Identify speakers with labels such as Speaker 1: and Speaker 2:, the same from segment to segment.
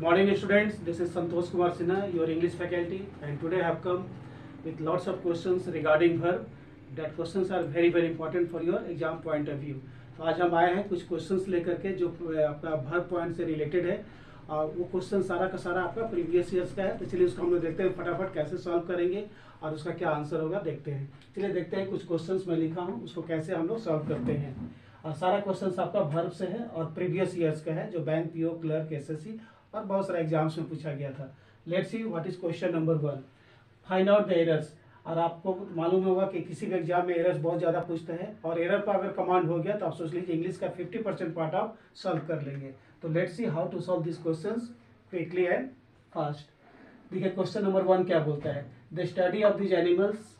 Speaker 1: Good morning students, this is Santosh Kumar Sinha, your English faculty, and today I have come with lots of questions regarding verb. That questions are very important for your exam point of view. तो आज हम आए हैं कुछ questions लेकर के जो आपका verb पॉइंट से रिलेटेड है और वो क्वेश्चन सारा का सारा आपका प्रीवियस ईयर्स का है। तो चलिए उसको हम लोग देखते हैं फटाफट कैसे सॉल्व करेंगे और उसका क्या आंसर होगा देखते हैं। चलिए देखते हैं कुछ क्वेश्चंस मैं लिखा हूँ उसको कैसे हम लोग सॉल्व करते हैं। और सारा क्वेश्चंस आपका वर्ब से है और प्रीवियस ईयर्स का है जो बैंक पीओ क्लर्क एसएससी और बहुत सारे एग्जाम्स में पूछा गया था। Let's see what is question number 1, find out the errors. और आपको मालूम होगा कि किसी भी एग्जाम में एरर्स बहुत ज़्यादा पूछते हैं और एरर पर अगर कमांड हो गया तो आप सोच लीजिए इंग्लिश का 50% पार्ट आप सॉल्व कर लेंगे। तो let's see how to solve this questions quickly and fast. देखिए क्वेश्चन नंबर 1 क्या बोलता है, the study of this animals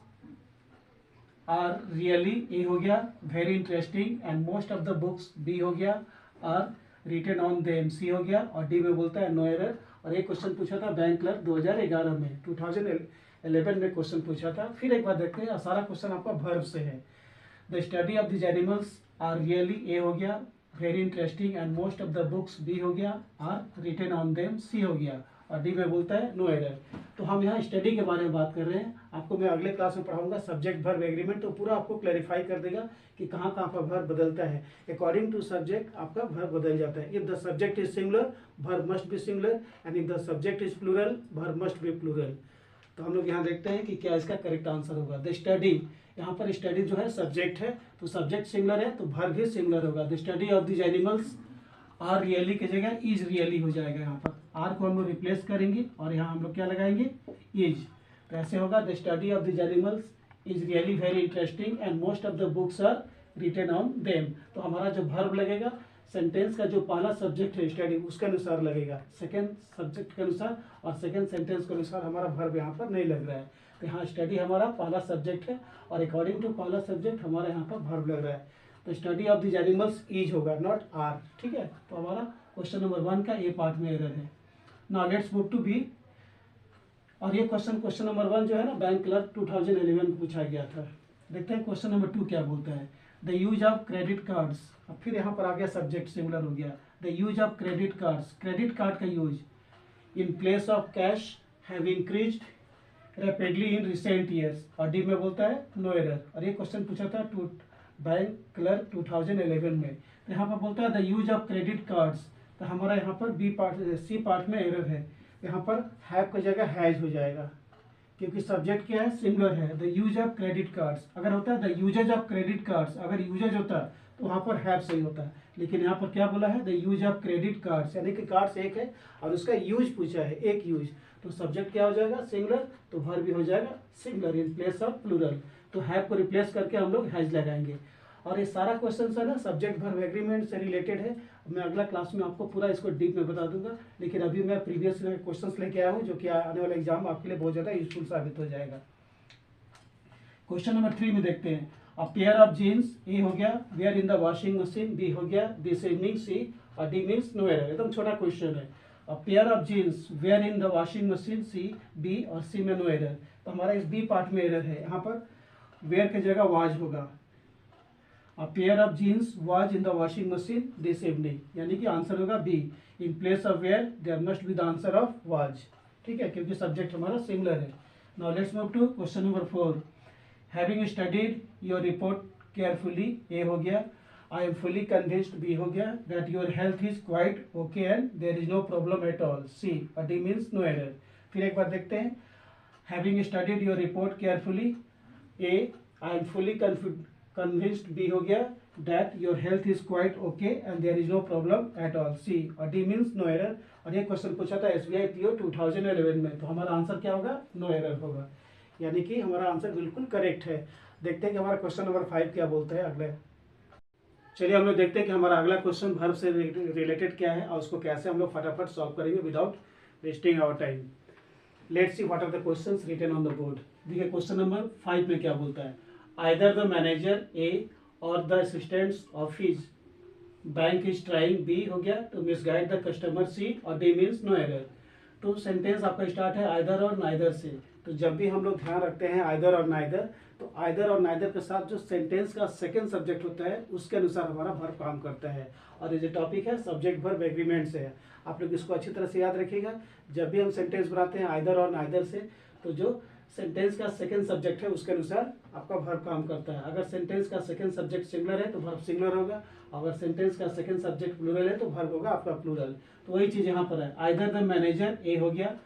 Speaker 1: are really, A हो गया, very interesting and most of the books, B हो गया, are written on them, C हो गया, और डी में बोलता है नो एरर। और एक क्वेश्चन पूछा था बैंक क्लर्क 2011 में, 2011 में क्वेश्चन पूछा था। फिर एक बार देखते हैं, सारा क्वेश्चन आपका वर्ब से है। The study of this animals are really, A हो गया, very interesting and most of the books, B हो गया, are written on them, C हो गया, और डी में बोलता है नो एरर। तो हम यहाँ स्टडी के बारे में बात कर रहे हैं। आपको मैं अगले क्लास में पढ़ाऊंगा सब्जेक्ट वर्ब एग्रीमेंट, तो पूरा आपको क्लैरिफाई कर देगा कि कहाँ कहाँ पर वर्ब बदलता है। अकॉर्डिंग टू सब्जेक्ट आपका वर्ब बदल जाता है। If the subject is singular verb must be singular and if the subject is plural verb must be plural. तो हम लोग यहाँ देखते हैं कि क्या इसका करेक्ट आंसर होगा। द स्टडी, यहाँ पर स्टडी जो है सब्जेक्ट है तो सब्जेक्ट सिंगुलर है तो वर्ब भी सिंगुलर होगा। The study of this animals are really की जगह इज रियली हो जाएगा। यहाँ पर आर को हम लोग रिप्लेस करेंगे और यहाँ हम लोग क्या लगाएंगे, इज। तो ऐसे होगा the study of this animals is really very interesting and most of the books are written on them. तो हमारा जो वर्ब लगेगा सेंटेंस का जो पहला सब्जेक्ट है स्टडी उसके अनुसार लगेगा, सेकेंड सब्जेक्ट के अनुसार और सेकेंड सेंटेंस के अनुसार हमारा वर्ब यहाँ पर नहीं लग रहा है। तो यहाँ स्टडी हमारा पहला सब्जेक्ट है और अकॉर्डिंग टू पहला सब्जेक्ट हमारा यहाँ पर वर्ब लग रहा है। तो study of this animals is होगा, नॉट आर। ठीक है, तो हमारा क्वेश्चन नंबर 1 का ए पार्ट में एरर है। Now let's move to B. और ये क्वेश्चन नंबर 1 जो है ना बैंक क्लर्क 2011 में पूछा गया था। देखते हैं क्वेश्चन नंबर 2 क्या बोलता है। The use of credit cards, अब फिर यहाँ पर आ गया सब्जेक्ट सिमिलर हो गया। The use of credit cards, credit card का use in place of cash have increased rapidly in recent years, और डी में बोलता है नो एरर। और ये क्वेश्चन पूछा था बैंक क्लर्क 2011 में। तो यहाँ पर बोलता है the use of credit cards, तो हमारा यहाँ पर बी पार्ट सी पार्ट में एरर है। यहाँ पर हैव की जगह हैज हो जाएगा क्योंकि सब्जेक्ट क्या है, सिंगुलर है। The use of credit cards, अगर होता है the usages of credit cards, अगर यूजेज होता तो वहाँ पर हैव सही होता है, लेकिन यहाँ पर क्या बोला है the use of credit cards, यानी कि कार्ड्स एक है और उसका यूज पूछा है, एक यूज। तो सब्जेक्ट क्या हो जाएगा, सिंगुलर, तो वर्ब भी हो जाएगा singular in place of plural. तो हैव को रिप्लेस करके हम लोग हैज लगाएंगे। और ये सारा क्वेश्चन है ना सब्जेक्ट वर्ब एग्रीमेंट से रिलेटेड है। मैं अगला क्लास में आपको पूरा इसको डीप में बता दूंगा, लेकिन अभी मैं प्रीवियस क्वेश्चंस लेके आया हूँ जो कि आने वाले एग्जाम आपके लिए बहुत ज़्यादा यूजफुल साबित हो जाएगा। क्वेश्चन नंबर 3 में देखते हैं। A pair of jeans, A हो गया, were in the washing machine, B हो गया, दिस इवनिंग, सी, और डी मीन्स नो एरर। एकदम छोटा क्वेश्चन है। A pair of jeans were in the washing machine, C, B, और सी में नो एरर। तो हमारा इस बी पार्ट में एरर है। यहाँ पर वेयर की जगह वाज होगा। A pair of jeans was in the washing machine this evening, यानी कि आंसर होगा B. In place of where there must be the answer of was. ठीक है, क्योंकि सब्जेक्ट हमारा सिमिलर है। Now let's move to question number 4। Having studied your report carefully, A हो गया, I am fully convinced, B हो गया, that your health is quite okay and there is no problem at all, C, और D means no error. फिर एक बार देखते हैं। Having studied your report carefully, A, I am fully convinced, B हो गया, that your health is quite okay and there is no problem at all, C, और D means no error. और ये क्वेश्चन पूछा था एसबीआई पीओ 2011 में। तो हमारा आंसर क्या होगा, नो एरर होगा, यानी कि हमारा आंसर बिल्कुल करेक्ट है। देखते हैं कि हमारा क्वेश्चन नंबर 5 क्या बोलता है अगले। चलिए हम लोग देखते हैं कि हमारा अगला क्वेश्चन वर्ब से रिलेटेड क्या है और उसको कैसे हम लोग फटाफट सॉल्व करेंगे without wasting our time. Let's see what are the questions written on the board. देखिए क्वेश्चन नंबर 5 में क्या बोलता है। Either the manager A or the assistants of his bank is trying, B हो गया, तो मिसगाइड द कस्टमर, सी, और D means no error. तो सेंटेंस आपका स्टार्ट है आइदर और नाइदर से। तो जब भी हम लोग ध्यान रखते हैं आइदर और नाइदर तो आइदर और नाइदर के साथ जो सेंटेंस का सेकंड सब्जेक्ट होता है उसके अनुसार हमारा वर्ब काम करता है। और ये जो टॉपिक है सब्जेक्ट वर्ब एग्रीमेंट से है, आप लोग इसको अच्छी तरह से याद रखिएगा। जब भी हम सेंटेंस बनाते हैं आइदर और नाइदर से, तो जो सेंटेंस का सेकंड सब्जेक्ट है उसके अनुसार आपका वर्ब काम करता है। अगर सेंटेंस का सेकंड सब्जेक्ट सिंगुलर है तो वर्ब सिंगुलर होगा, अगर सेंटेंस का सेकंड सब्जेक्ट प्लूरल है तो वर्ब होगा आपका प्लूरल। तो वही चीज़ यहाँ पर है, आइदर द मैनेजर ए हो गया,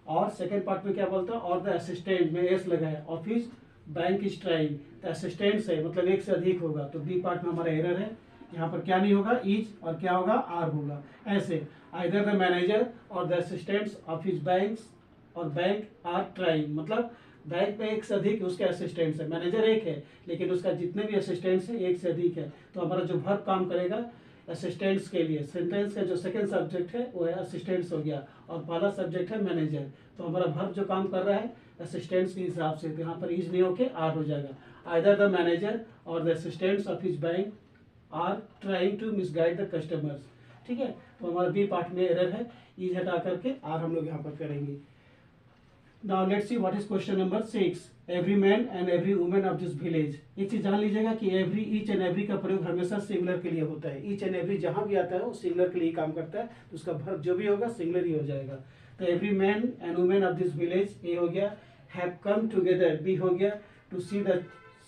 Speaker 1: और सेकंड पार्ट में क्या बोलता है, और द असिस्टेंट में एस लगा है, ऑफिस बैंक इज ट्राइंग, तो असिस्टेंट से मतलब एक से अधिक होगा, तो बी पार्ट में हमारा एरर है, यहाँ पर क्या नहीं होगा, इज, और क्या होगा, आर होगा। ऐसे either the manager or the assistants of his banks और बैंक आर ट्राइंग, मतलब बैंक में एक से अधिक उसके असिस्टेंट्स है, मैनेजर एक है लेकिन उसका जितने भी असिस्टेंट्स है एक से अधिक है, तो हमारा जो वर्ब काम करेगा असिस्टेंट्स के लिए, सेंटेंस का जो सेकंड सब्जेक्ट है वो है असिस्टेंट्स हो गया, और पहला सब्जेक्ट है मैनेजर, तो हमारा वर्ब जो काम कर रहा है असिस्टेंट्स के हिसाब से, तो यहाँ पर इज नहीं होके आर हो जाएगा। Either the manager or the assistants of his bank are trying to misguide the customers, ठीक है। तो हमारा बी पार्ट में एरर है, इज हटा करके आर हम लोग यहाँ पर करेंगे। Now let's see what is question number 6. Every man and every woman of this village. एक चीज जान लीजिएगा कि every, each and every का प्रयोग हमेशा सिंगुलर के लिए होता है। each and every जहाँ भी आता है वो सिंगुलर के लिए काम करता है, तो उसका वर्ब जो भी होगा सिंगुलर ही हो जाएगा। तो every man and woman of this village, A हो गया, have come together, B हो गया, to see the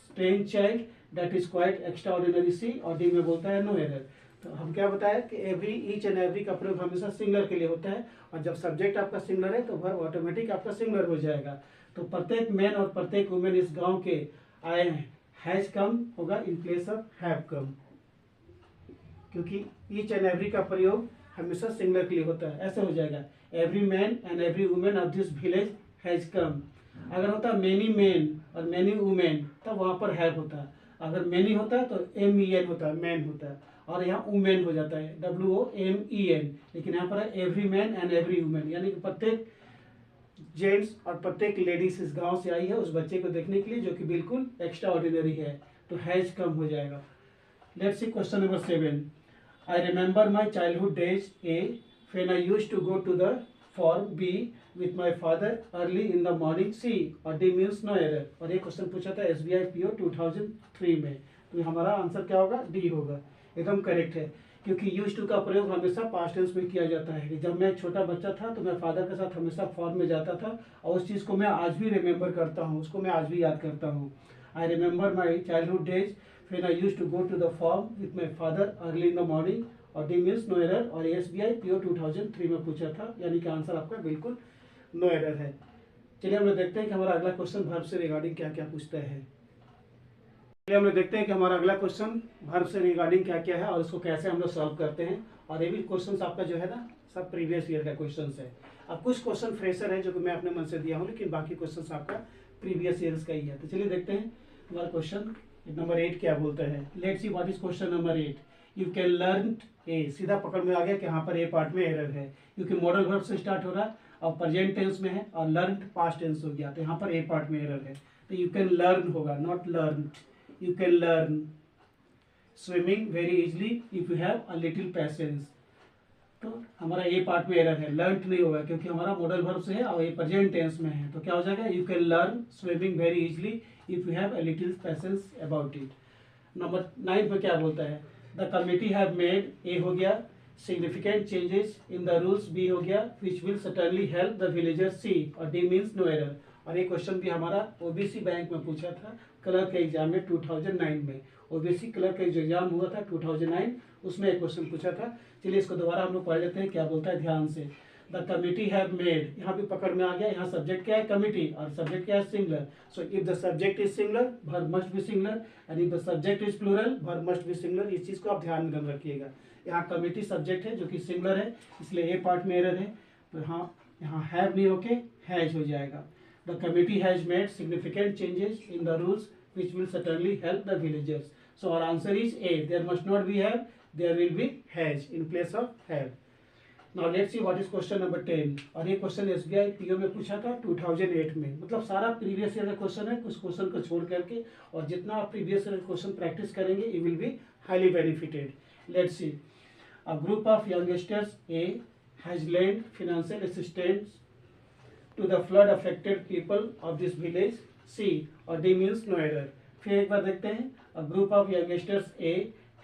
Speaker 1: strange child that is quite extraordinary, C, और D में बोलता है no error। तो हम क्या बताया कि एवरी, ईच एंड एवरी का प्रयोग हमेशा सिंगुलर के लिए होता है, और जब सब्जेक्ट आपका सिंगुलर है तो वर्ब ऑटोमेटिक आपका सिंगुलर हो जाएगा। तो प्रत्येक मैन और प्रत्येक वुमेन इस गांव के आए हैं, हैज कम होगा इन प्लेस ऑफ हैव कम, क्योंकि ईच एंड एवरी का प्रयोग हमेशा सिंगुलर के लिए होता है। ऐसे हो जाएगा, every man and every women of this village has come. अगर होता मेनी मैन और मेनी वुमेन तब वहां पर हैव होता, अगर मेनी होता है तो MEN होता है, मैन होता है, और यहाँ वुमेन हो जाता है, WOMEN, लेकिन यहाँ पर है every man and every women, यानी कि प्रत्येक जेंट्स और प्रत्येक लेडीज इस गांव से आई है उस बच्चे को देखने के लिए जो कि बिल्कुल एक्स्ट्रा ऑर्डिनरी है, तो हैज कम हो जाएगा। Let's see question number 7. I remember my childhood days, A, when I used to go to the farm, B, with my father early in the morning, C, और D means no error। और ये question पूछा था SBI PO 2003 में, तो हमारा answer क्या होगा, D होगा, एकदम करेक्ट है, क्योंकि यूज टू का प्रयोग हमेशा पास्ट टेंस में किया जाता है कि जब मैं छोटा बच्चा था तो मैं फादर के साथ हमेशा फॉर्म में जाता था, और उस चीज़ को मैं आज भी रिमेंबर करता हूँ, उसको मैं आज भी याद करता हूँ। I remember my childhood days when I used to go to the farm with my father early in the morning, और डी मीन्स नो एरर, और SBI PO 2003 में पूछा था, यानी कि आंसर आपका बिल्कुल नो एरर है। चलिए हम लोग देखते हैं कि हमारा अगला क्वेश्चन वर्ब से रिगार्डिंग क्या क्या पूछता है। हम लोग देखते हैं कि हमारा अगला क्वेश्चन वर्ब से रिगार्डिंग क्या क्या है और उसको कैसे हम लोग सॉल्व करते हैं। और ये भी क्वेश्चन आपका जो है ना सब प्रीवियस ईयर का क्वेश्चन है। अब कुछ क्वेश्चन फ्रेशर है जो कि मैं अपने मन से दिया हूँ, लेकिन बाकी क्वेश्चन आपका प्रीवियस ईयर्स का ही है। तो चलिए देखते हैं हमारा क्वेश्चन नंबर 8 क्या बोलता है। Let's see what is question number 8। You can learn a, सीधा पकड़ में आ गया कि यहाँ पर ए पार्ट में एरर है, क्योंकि मॉडल वर्ब से स्टार्ट हो रहा है और प्रेजेंट टेंस में है और लर्न पास्ट टेंस हो गया, तो यहाँ पर ए पार्ट में एरर है। तो यू कैन लर्न होगा, not learn. You can learn swimming very easily if you have a little patience। तो हमारा ए पार्ट में एरर है, लर्न नहीं होगा क्योंकि हमारा मॉडल वर्ब से है और ये प्रेजेंट टेंस में है, तो क्या हो जाएगा, you can learn swimming very easily if you have a little patience about it. Number 9 पे क्या बोलता है, the committee have made, A हो गया, significant changes in the rules, B हो गया, which will certainly help the villagers, C, और D means no error. और ये क्वेश्चन भी हमारा OBC बैंक में पूछा था क्लर्क के एग्जाम में 2009 में। OBC क्लर्क का जो एग्जाम हुआ था 2009, उसमें एक क्वेश्चन पूछा था। चलिए इसको दोबारा हम लोग पढ़ लेते हैं क्या बोलता है ध्यान से। द कमिटी हैव मेड, यहाँ भी पकड़ में आ गया, यहाँ सब्जेक्ट क्या है, कमिटी, और सब्जेक्ट क्या है, singular. So if the subject is singular verb must be singular, and if the subject is plural verb must be singular. इस चीज को आप ध्यान में रखिएगा। यहाँ कमिटी सब्जेक्ट है जो कि सिंगुलर है, इसलिए ए पार्ट में एरर है, तो यहाँ हैव नहीं होके हैज हो जाएगा। The committee has made significant changes in the rules which will certainly help the villagers. So our answer is A. There must not be have, there will be has in place of have. Now let's see what is question number 10। और ये question SBI PO में पूछा था 2008 में, मतलब सारा previous year का question है, कुछ क्वेश्चन को छोड़ करके, और जितना आप प्रीवियस ईयर क्वेश्चन प्रैक्टिस करेंगे you will be highly benefited। Let's see। A group of youngsters, A, has lent financial assistance to the flood affected people of this village, सी और डी मीन्स नो एरर। फिर एक बार देखते हैं, a group of youngsters A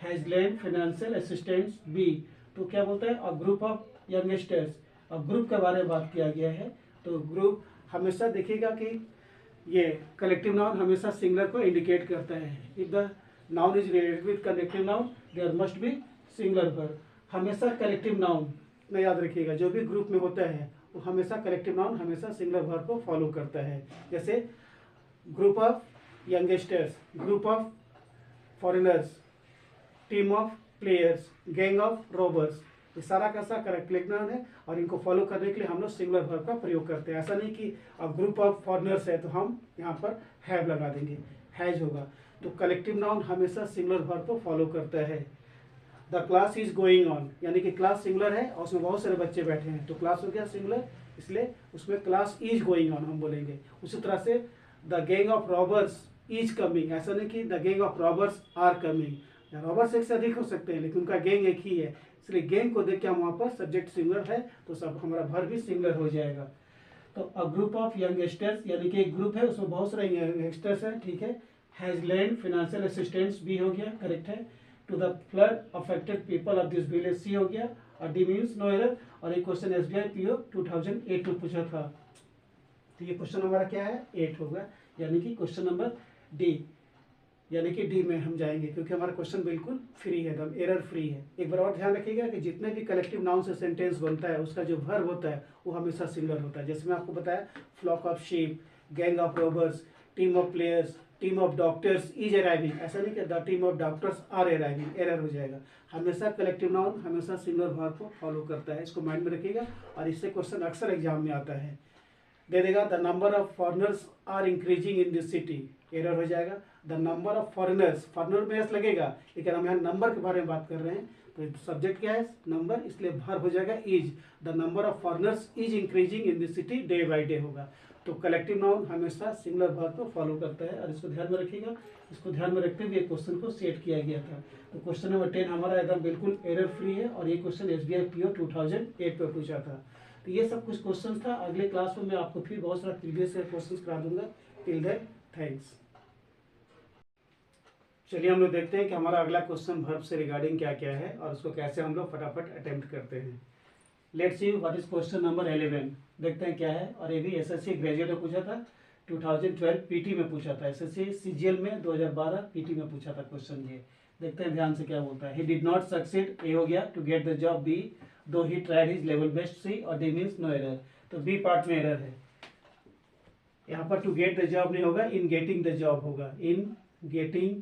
Speaker 1: has lent financial assistance B. तो क्या बोलता है, अ ग्रुप ऑफ यंगस्टर्स, अब ग्रुप के बारे में बात किया गया है। तो ग्रुप हमेशा देखिएगा कि ये कलेक्टिव नाउन हमेशा सिंगुलर को इंडिकेट करता है। If the noun is related with collective noun there must be singular verb. हमेशा कलेक्टिव नाउन में याद रखिएगा, जो भी ग्रुप में होता है वो हमेशा कलेक्टिव नाउन हमेशा सिंगुलर वर्ब को फॉलो करता है। जैसे group of youngsters, group of foreigners, team of players, gang of robbers, ये सारा का सारा कलेक्टिव नाउन है और इनको फॉलो करने के लिए हम लोग सिंगुलर वर्ब का प्रयोग करते हैं। ऐसा नहीं कि अब ग्रुप ऑफ फॉरेनर्स है तो हम यहाँ पर हैव लगा देंगे, हैज होगा। तो कलेक्टिव नाउन हमेशा सिंगुलर वर्ब को फॉलो करता है। The class is going on, यानी कि क्लास सिंगुलर है और उसमें बहुत सारे बच्चे बैठे हैं, तो क्लास हो गया सिंगुलर, इसलिए उसमें क्लास इज गोइंग ऑन हम बोलेंगे। उसी तरह से the gang of robbers is coming, ऐसा नहीं कि the gang of robbers are coming, robbers एक से अधिक हो सकते हैं लेकिन उनका गैंग एक ही है, इसलिए गैंग को देख के हम वहाँ पर सब्जेक्ट सिंगुलर है तो सब हमारा वर्ब भी सिंगुलर हो जाएगा। तो अ ग्रुप ऑफ यंगस्टर्स, यानी कि एक ग्रुप है उसमें बहुत सारे यंगस्टर्स हैं, ठीक है। Has lent financial assistance B हो गया, करेक्ट है। To the flood affected people of this village C हो गया, और डी मीन्स नो एरर। और एक क्वेश्चन SBI PO 2008 में पूछा था, तो ये क्वेश्चन हमारा क्या है, 8 होगा, यानी कि क्वेश्चन नंबर डी, यानी कि डी में हम जाएंगे क्योंकि हमारा क्वेश्चन बिल्कुल फ्री है, एकदम एरर फ्री है। एक बार और ध्यान रखिएगा कि जितने भी कलेक्टिव नाउन से सेंटेंस बनता है उसका जो वर्ब होता है वो हमेशा सिंगुलर होता है। जैसे मैं आपको बताया, flock of sheep, gang of robbers, team of players, team of doctors is arriving, ऐसा नहीं कि the team of doctors are arriving, error हो जाएगा। हमेशा कलेक्टिव नाउन हमेशा सिंगुलर वर्ब को फॉलो करता है, इसको माइंड में रखिएगा। और इससे क्वेश्चन अक्सर एग्जाम में आता है, दे देगा the number of foreigners are increasing in this city, error हो जाएगा। The number of foreigners, foreigner में एस लगेगा लेकिन हम यहाँ नंबर के बारे में बात कर रहे हैं, तो सब्जेक्ट क्या है, नंबर, इसलिए वर्ब हो जाएगा is. The number of foreigners is increasing in this city, day by day होगा। तो कलेक्टिव नाउन हमेशा सिंगुलर वर्ब को फॉलो करता है और इसको ध्यान में रखिएगा। इसको ध्यान में रखते हुए क्वेश्चन को सेट किया गया था। तो क्वेश्चन नंबर 10 हमारा एकदम बिल्कुल एरर फ्री है और ये क्वेश्चन SBI PO 2008 पे पूछा था। तो ये सब कुछ क्वेश्चन था। अगले क्लास में मैं आपको फिर बहुत सारा प्रीवियस क्वेश्चन करा दूंगा। Till then thanks. चलिए हम लोग देखते हैं कि हमारा अगला क्वेश्चन वर्ब से रिगार्डिंग क्या क्या है और उसको कैसे हम लोग फटाफट अटेम्प्ट करते हैं। Let's see what is question number 11, देखते हैं क्या है। और ये भी SSC ग्रेजुएट में पूछा था, 2012 PT में पूछा था, SSC CGL में 2012 PT में पूछा था क्वेश्चन। ये देखते हैं ध्यान से क्या बोलता है। He did not succeed, A हो गया, to get the job B, though he tried his level best C, और डी मीन्स नो एरर। तो बी पार्ट में एरर है, यहाँ पर टू गेट द जॉब नहीं होगा, इन गेटिंग द जॉब होगा, इन गेटिंग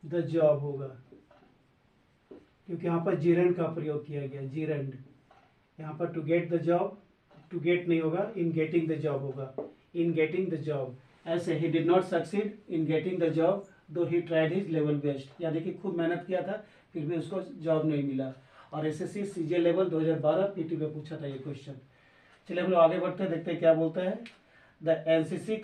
Speaker 1: द जॉब होगा, क्योंकि यहाँ पर जीरेंड का प्रयोग किया गया, जीरेंड। यहाँ पर to get the job, to get नहीं होगा, इन गेटिंग द जॉब होगा, इन getting the job. As he did not succeed in getting the job though he tried his level best, यानी कि खूब मेहनत किया था फिर भी उसको जॉब नहीं मिला। और SSC CGL लेवल 2012 PT में पूछा था ये क्वेश्चन। चलिए हम लोग आगे बढ़ते हैं, देखते हैं क्या बोलता है। The NCC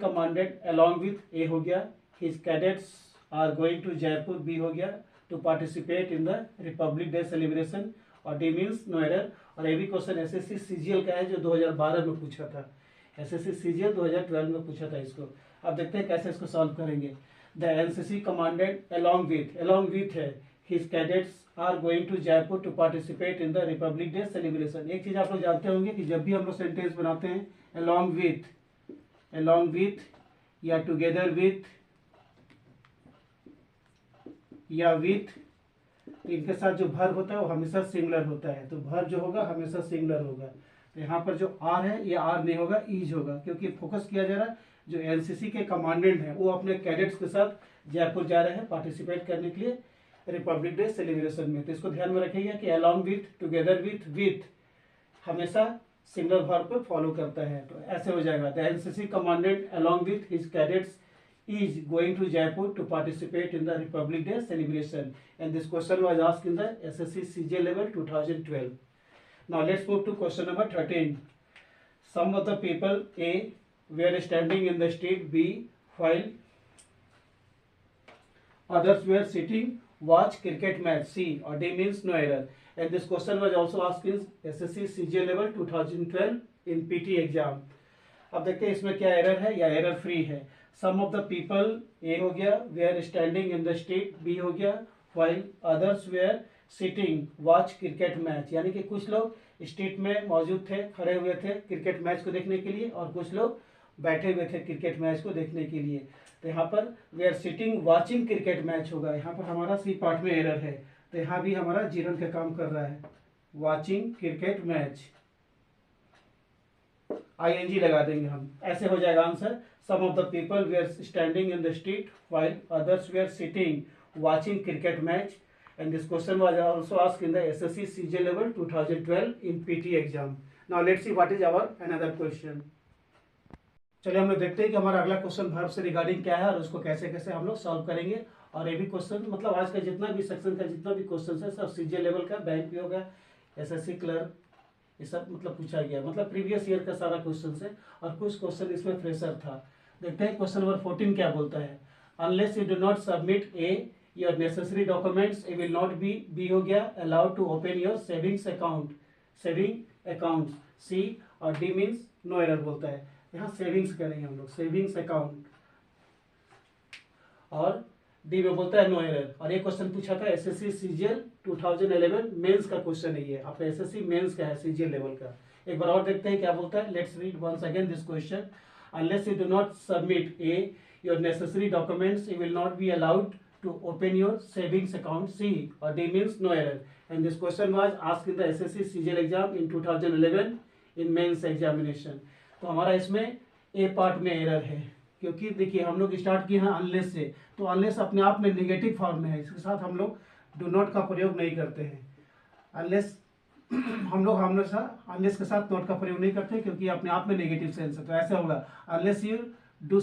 Speaker 1: commanded along with, A हो गया, his cadets are going to Jaipur, B हो गया, to participate in the Republic Day celebration, और डी मीन्स नो एरर। और ये भी क्वेश्चन SSC CGL का है जो 2012 में पूछा था, SSC CGL 2012 में पूछा था इसको। अब देखते हैं कैसे इसको सॉल्व करेंगे। The NCC commanded along with है, his cadets are going to Jaipur to participate in the Republic Day celebration. एक चीज आप लोग जानते होंगे कि जब भी हम लोग सेंटेंस बनाते हैं अलॉन्ग विथ या टुगेदर विथ या विथ, इनके साथ जो वर्ब होता है वो हमेशा सिंगुलर होता है, तो वर्ब जो होगा हमेशा सिंगुलर होगा। तो यहाँ पर जो आर है ये आर नहीं होगा, ईज होगा, क्योंकि फोकस किया जा रहा है जो एनसीसी के कमांडेंट हैं वो अपने कैडेट्स के साथ जयपुर जा रहे हैं पार्टिसिपेट करने के लिए रिपब्लिक डे सेलिब्रेशन में। तो इसको ध्यान में रखिएगा कि अलॉन्ग विथ, टुगेदर विथ हमेशा सिंगुलर वर्ब को फॉलो करता है। तो ऐसे हो जाएगा, the NCC commandant along with his cadets is going to Jaipur to participate in the Republic Day celebration, and this question was asked in the SSC CGL level 2012. Now let's move to question number 13. Some of the people A were standing in the street B while others were sitting watch cricket match C, or D means no error. And this question was also asked in SSC CGL level 2012 in PT exam. अब देखते हैं इसमें क्या error है या error free है। Some of the people A हो गया, they are standing in the street B हो गया, while others they are sitting watch cricket match, यानी कि कुछ लोग स्ट्रीट में मौजूद थे, खड़े हुए थे क्रिकेट मैच को देखने के लिए, और कुछ लोग बैठे हुए थे क्रिकेट मैच को देखने के लिए। तो यहाँ पर they are sitting watching cricket match होगा। यहाँ पर हमारा सी पार्ट में एरर है, तो यहाँ भी हमारा जीरन का काम कर रहा है, वॉचिंग क्रिकेट मैच, ING लगा देंगे हम, ऐसे हो जाएगा answer. Some of the people they are standing in the street while others they are sitting watching cricket match, and this question was also asked in the SSC CJ level 2012 in PT exam. Now let's see what is our another question. चलिए हम लोग देखते हैं कि हमारा अगला question verb से regarding क्या है और उसको कैसे कैसे हम लोग सॉल्व करेंगे। और ये भी क्वेश्चन मतलब आज का जितना भी सेक्शन का जितना भी क्वेश्चन है सब CJ लेवल का, बैंक भी होगा, SSC क्लर्क, ये सब मतलब पूछा गया, मतलब प्रीवियस ईयर का सारा क्वेश्चन है, और कुछ क्वेश्चन इसमें फ्रेशर था। देखते हैं क्वेश्चन नंबर 14 क्या बोलता है। Unless you do not submit A your necessary documents, it will not be हो गया allowed to open your savings accounts, C और D means no error बोलता है। यहाँ सेविंग्स करेंगे हम लोग, सेविंग्स अकाउंट, और डी में बोलता है नो एरर। और ये क्वेश्चन पूछा था SSC CGL 2011 मेंस का क्वेश्चन है, ये आपका SSC मेंस का है, CGL लेवल का। एक बार और देखते हैं क्या बोलता है। Let's read once again this question. Unless you do not submit a your necessary documents, you will not be allowed to open your savings account, C or D means no error. And this question was asked in the SSC CGL exam in 2011 in mains examination. तो हमारा इसमें ए part में error है, क्योंकि देखिए हम लोग start किए हैं अनलेस से, तो अनलेस अपने आप में नेगेटिव फॉर्म में है, इसके साथ हम लोग डू नॉट का प्रयोग नहीं करते हैं। अनलेस हम लोग हमेशा अनलेस के साथ नॉट का प्रयोग नहीं करते क्योंकि अपने आप में नेगेटिव सेंस है। तो ऐसा होगा unless you do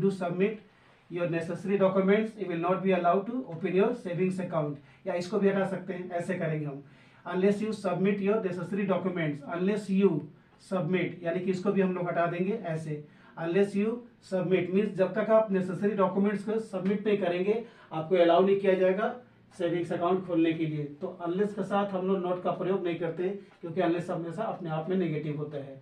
Speaker 1: submit your necessary documents, you will not be allowed to open your savings account, या इसको भी हटा सकते हैं, ऐसे करेंगे हम। Unless you submit your necessary documents, unless you submit, यानी कि इसको भी हम लोग हटा देंगे ऐसे। अनलेस यू सबमिट मीन्स जब तक आप नेसेसरी डॉक्यूमेंट्स को सबमिट नहीं करेंगे आपको अलाउ नहीं किया जाएगा सेविंग्स अकाउंट खोलने के लिए। तो अनलेस के साथ हम लोग नोट का प्रयोग नहीं करते क्योंकि अनलेस हमेशा अपने आप में नेगेटिव होता है।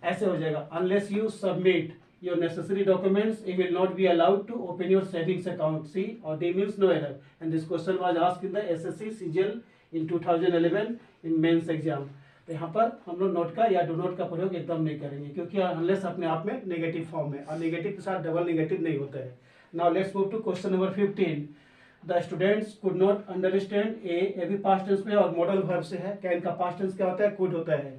Speaker 1: ऐसे हो जाएगा unless you submit your necessary documents, you will not be allowed to open your savings account, C or D means no error. And this question was asked in the SSC CGL in 2011 in mains exam. तो यहाँ पर हम लोग note का या do not का प्रयोग एकदम नहीं करेंगे क्योंकि अनलेस अपने आप में नेगेटिव फॉर्म है और नेगेटिव के साथ डबल नेगेटिव नहीं होता है। Now let's move to question number 15। The students could not understand A भी पास्ट टेंस में और मॉडल वर्ब से है। कैन का पास्ट टेंस क्या होता है, कुड होता है।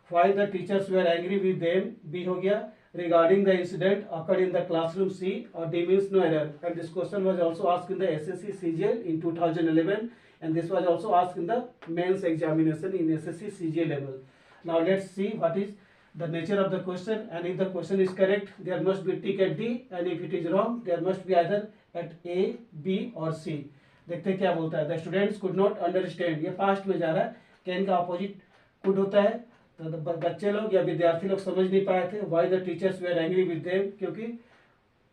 Speaker 1: Why the teachers were angry with them, B हो गया। Regarding the incident occurred in the classroom, C or D means no error. And this question was also asked in the SSC CGL in 2011 and this was also asked in the mains examination in SSC CGL level. Now let's see what is the nature of the question, and if the question is correct there must be tick at D and if it is wrong there must be either at A, B or C. देखते हैं क्या बोलता है। The students could not understand, ये past में जा रहा है, can का opposite could होता है, तो बच्चे लोग या विद्यार्थी लोग समझ नहीं पाए थे। Why the teachers were angry with them, क्योंकि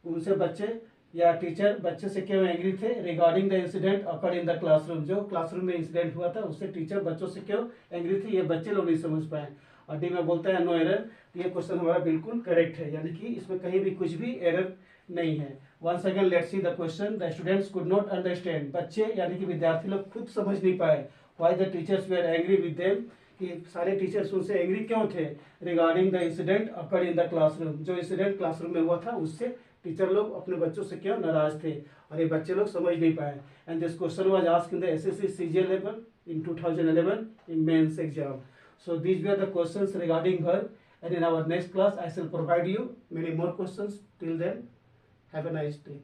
Speaker 1: उनसे बच्चे या टीचर बच्चे से क्यों एंग्री थे। Regarding the incident occur in the classroom, जो क्लासरूम में इंसिडेंट हुआ था उससे टीचर बच्चों से क्यों एंग्री थी, ये बच्चे लोग नहीं समझ पाए। और डी में बोलता है नो एरर, तो ये क्वेश्चन हमारा बिल्कुल करेक्ट है, यानी कि इसमें कहीं भी कुछ भी एरर नहीं है। Once again let's see the question. The students could not understand, बच्चे यानी कि विद्यार्थी लोग खुद समझ नहीं पाए। Why the teachers were angry with them, कि सारे टीचर्स उनसे एंग्री क्यों थे। Regarding the incident occur in the classroom, जो इंसिडेंट क्लासरूम में हुआ था उससे टीचर लोग अपने बच्चों से क्यों नाराज थे, और ये बच्चे लोग समझ नहीं पाए। And this question was asked in the SSC CGL level in 2011 in mains exam. So these were the questions regarding verb, and in our next class I shall provide you many more questions. Till then, have a nice day.